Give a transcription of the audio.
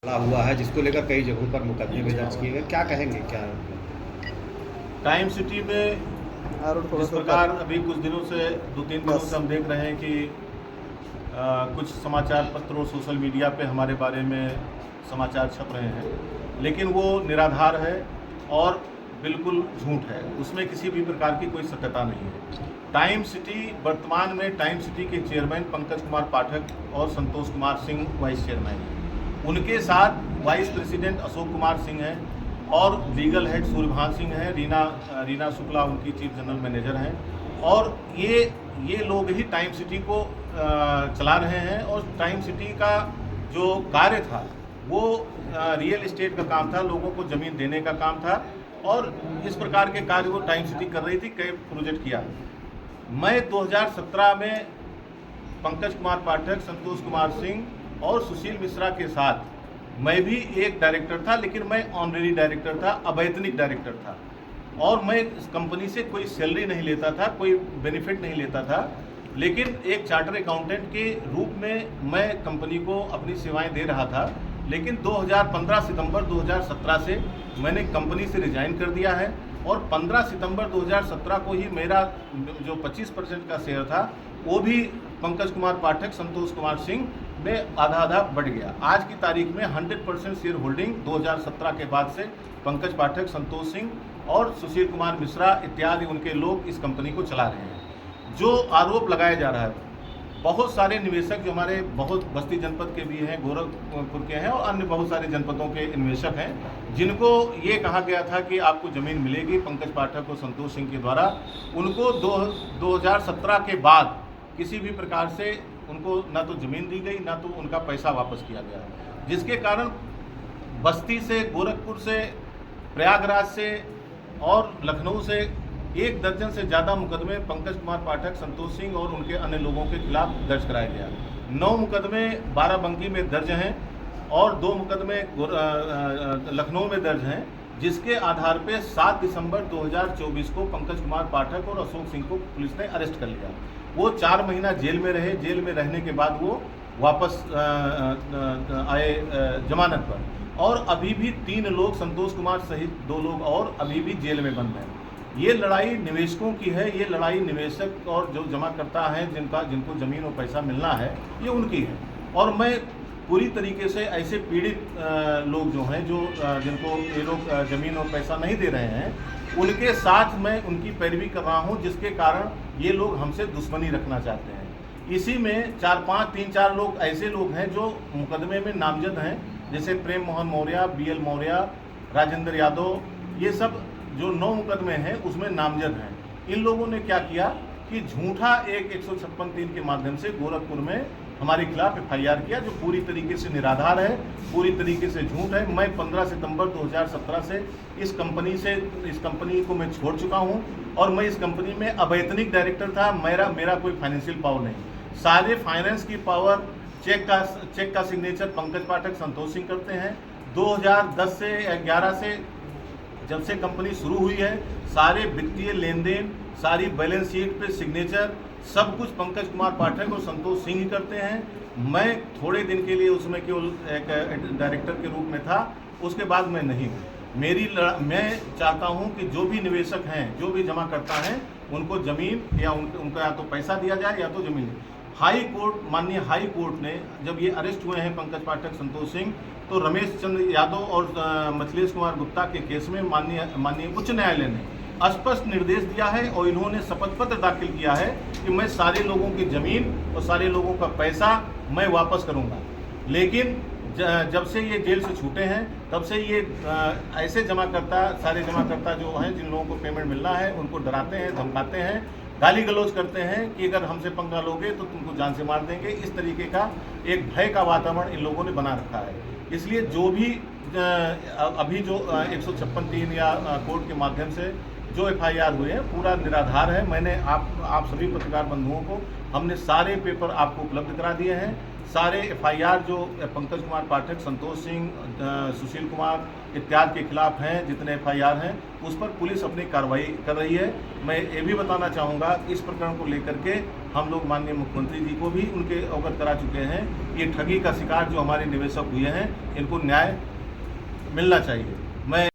खड़ा हुआ है जिसको लेकर कई जगहों पर मुकदमे भी दर्ज किए गए, क्या कहेंगे क्या? टाइम सिटी में जिस प्रकार अभी कुछ दिनों से 2-3 दिनों से हम देख रहे हैं कि कुछ समाचार पत्रों सोशल मीडिया पे हमारे बारे में समाचार छप रहे हैं, लेकिन वो निराधार है और बिल्कुल झूठ है। उसमें किसी भी प्रकार की कोई सत्यता नहीं है। टाइम सिटी वर्तमान में टाइम सिटी के चेयरमैन पंकज कुमार पाठक और संतोष कुमार सिंह वाइस चेयरमैन हैं। उनके साथ वाइस प्रेसिडेंट अशोक कुमार सिंह हैं और लीगल हेड सूर्यभान सिंह हैं, रीना शुक्ला उनकी चीफ जनरल मैनेजर हैं। और ये लोग ही टाइम सिटी को चला रहे हैं। और टाइम सिटी का जो कार्य था वो रियल एस्टेट का काम था, लोगों को ज़मीन देने का काम था और इस प्रकार के कार्य वो टाइम सिटी कर रही थी। कई प्रोजेक्ट किया। मैं 2017 में पंकज कुमार पाठक, संतोष कुमार सिंह और सुशील मिश्रा के साथ मैं भी एक डायरेक्टर था, लेकिन मैं ऑनरेरी डायरेक्टर था, अवैतनिक डायरेक्टर था। और मैं इस कंपनी से कोई सैलरी नहीं लेता था, कोई बेनिफिट नहीं लेता था, लेकिन एक चार्टर अकाउंटेंट के रूप में मैं कंपनी को अपनी सेवाएं दे रहा था। लेकिन 2015 सितंबर 2017 से मैंने कंपनी से रिजाइन कर दिया है और 15 सितंबर 2017 को ही मेरा जो 25% का शेयर था वो भी पंकज कुमार पाठक, संतोष कुमार सिंह में आधा बढ़ गया। आज की तारीख में 100% शेयर होल्डिंग 2017 के बाद से पंकज पाठक, संतोष सिंह और सुशील कुमार मिश्रा इत्यादि उनके लोग इस कंपनी को चला रहे हैं। जो आरोप लगाया जा रहा है, बहुत सारे निवेशक जो हमारे बहुत बस्ती जनपद के भी हैं, गोरखपुर के हैं और अन्य बहुत सारे जनपदों के निवेशक हैं, जिनको ये कहा गया था कि आपको ज़मीन मिलेगी पंकज पाठक और संतोष सिंह के द्वारा। उनको 2017 के बाद किसी भी प्रकार से उनको ना तो ज़मीन दी गई, ना तो उनका पैसा वापस किया गया, जिसके कारण बस्ती से, गोरखपुर से, प्रयागराज से और लखनऊ से 1 दर्जन से ज़्यादा मुकदमे पंकज कुमार पाठक, संतोष सिंह और उनके अन्य लोगों के खिलाफ दर्ज कराया गया। 9 मुकदमे बाराबंकी में दर्ज हैं और 2 मुकदमे लखनऊ में दर्ज हैं, जिसके आधार पे 7 दिसंबर 2024 को पंकज कुमार पाठक और अशोक सिंह को पुलिस ने अरेस्ट कर लिया। वो 4 महीना जेल में रहे। जेल में रहने के बाद वो वापस आए जमानत पर। और अभी भी 3 लोग, संतोष कुमार सहित 2 लोग और अभी भी जेल में बंद हैं। ये लड़ाई निवेशकों की है। ये लड़ाई निवेशक और जो जमा करता है, जिनको ज़मीन और पैसा मिलना है, ये उनकी है। और मैं पूरी तरीके से ऐसे पीड़ित लोग जो हैं, जिनको ये लोग ज़मीन और पैसा नहीं दे रहे हैं, उनके साथ मैं उनकी पैरवी कर रहा हूं, जिसके कारण ये लोग हमसे दुश्मनी रखना चाहते हैं। इसी में 3-4 लोग ऐसे लोग हैं जो मुकदमे में नामजद हैं, जैसे प्रेम मोहन मौर्य, BL मौर्य, राजेंद्र यादव। ये सब जो 9 मुकदमे हैं उसमें नामजद हैं। इन लोगों ने क्या किया कि झूठा एक 156(3) के माध्यम से गोरखपुर में हमारे खिलाफ FIR किया, जो पूरी तरीके से निराधार है, पूरी तरीके से झूठ है। मैं 15 सितंबर 2017 से इस कंपनी को मैं छोड़ चुका हूं और मैं इस कंपनी में अवैतनिक डायरेक्टर था। मेरा कोई फाइनेंशियल पावर नहीं। सारे फाइनेंस की पावर, चेक का सिग्नेचर पंकज पाठक, संतोष सिंह करते हैं। 2010 से 11 से जब से कंपनी शुरू हुई है, सारे वित्तीय लेन देन, सारी बैलेंस शीट पे सिग्नेचर, सब कुछ पंकज कुमार पाठक और संतोष सिंह ही करते हैं। मैं थोड़े दिन के लिए उसमें केवल एक डायरेक्टर के रूप में था, उसके बाद मैं नहीं हूँ। मैं चाहता हूँ कि जो भी निवेशक हैं, जो भी जमा करता है, उनको ज़मीन या उनका या तो पैसा दिया जाए या तो ज़मीन। माननीय हाई कोर्ट ने जब ये अरेस्ट हुए हैं पंकज पाठक, संतोष सिंह, तो रमेश चंद्र यादव और मिथिलेश कुमार गुप्ता के केस में माननीय उच्च न्यायालय ने स्पष्ट निर्देश दिया है और इन्होंने शपथ पत्र दाखिल किया है कि मैं सारे लोगों की ज़मीन और सारे लोगों का पैसा मैं वापस करूंगा। लेकिन जब से ये जेल से छूटे हैं, तब से ये ऐसे सारे जमाकर्ता जो हैं, जिन लोगों को पेमेंट मिलना है, उनको डराते हैं, धमकाते हैं, गाली गलौज करते हैं कि अगर हमसे पंगा लोगे तो तुमको जान से मार देंगे। इस तरीके का एक भय का वातावरण इन लोगों ने बना रखा है। इसलिए जो भी अभी जो 156(3) या कोर्ट के माध्यम से जो FIR हुए हैं, पूरा निराधार है। मैंने आप सभी पत्रकार बंधुओं को हमने सारे पेपर आपको उपलब्ध करा दिए हैं। सारे FIR जो पंकज कुमार पाठक, संतोष सिंह, सुशील कुमार इत्यादि के खिलाफ हैं, जितने FIR हैं, उस पर पुलिस अपनी कार्रवाई कर रही है। मैं ये भी बताना चाहूँगा कि इस प्रकरण को लेकर के हम लोग माननीय मुख्यमंत्री जी को भी उनके अवगत करा चुके हैं। ये ठगी का शिकार जो हमारे निवेशक हुए हैं, इनको न्याय मिलना चाहिए। मैं